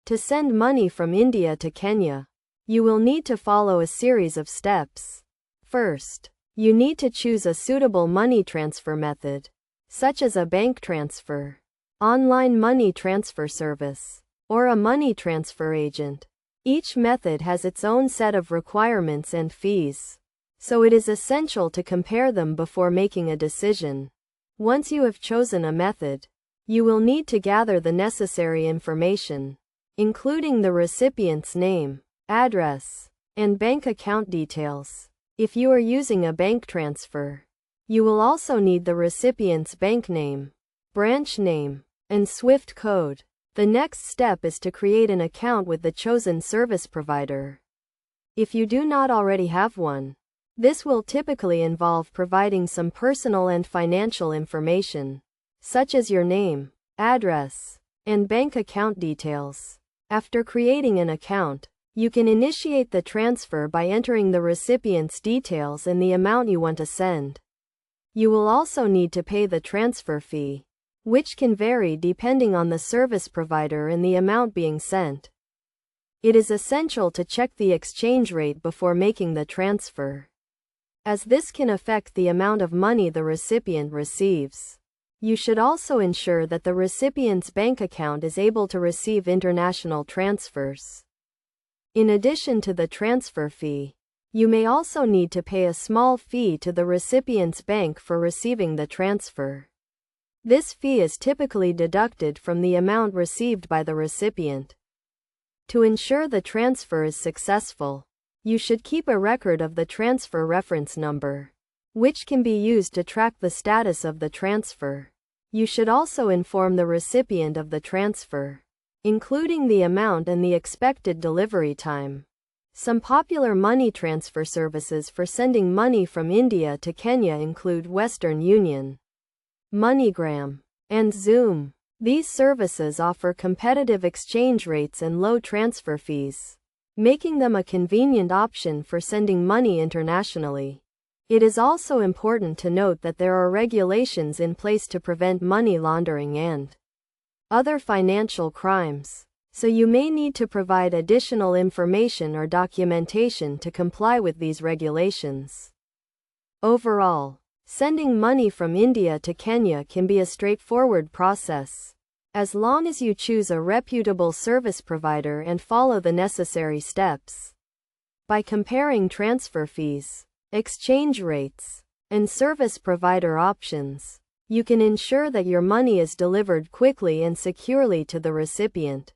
To send money from India to Kenya, you will need to follow a series of steps. First, you need to choose a suitable money transfer method, such as a bank transfer, online money transfer service, or a money transfer agent. Each method has its own set of requirements and fees, so it is essential to compare them before making a decision. Once you have chosen a method, you will need to gather the necessary information, including the recipient's name, address, and bank account details. If you are using a bank transfer, you will also need the recipient's bank name, branch name, and SWIFT code. The next step is to create an account with the chosen service provider. If you do not already have one, this will typically involve providing some personal and financial information, such as your name, address, and bank account details. After creating an account, you can initiate the transfer by entering the recipient's details and the amount you want to send. You will also need to pay the transfer fee, which can vary depending on the service provider and the amount being sent. It is essential to check the exchange rate before making the transfer, as this can affect the amount of money the recipient receives. You should also ensure that the recipient's bank account is able to receive international transfers. In addition to the transfer fee, you may also need to pay a small fee to the recipient's bank for receiving the transfer. This fee is typically deducted from the amount received by the recipient. To ensure the transfer is successful, you should keep a record of the transfer reference number, which can be used to track the status of the transfer. You should also inform the recipient of the transfer, including the amount and the expected delivery time. Some popular money transfer services for sending money from India to Kenya include Western Union, MoneyGram, and Xoom. These services offer competitive exchange rates and low transfer fees, making them a convenient option for sending money internationally. It is also important to note that there are regulations in place to prevent money laundering and other financial crimes, so you may need to provide additional information or documentation to comply with these regulations. Overall, sending money from India to Kenya can be a straightforward process, as long as you choose a reputable service provider and follow the necessary steps. By comparing transfer fees, exchange rates, and service provider options, you can ensure that your money is delivered quickly and securely to the recipient.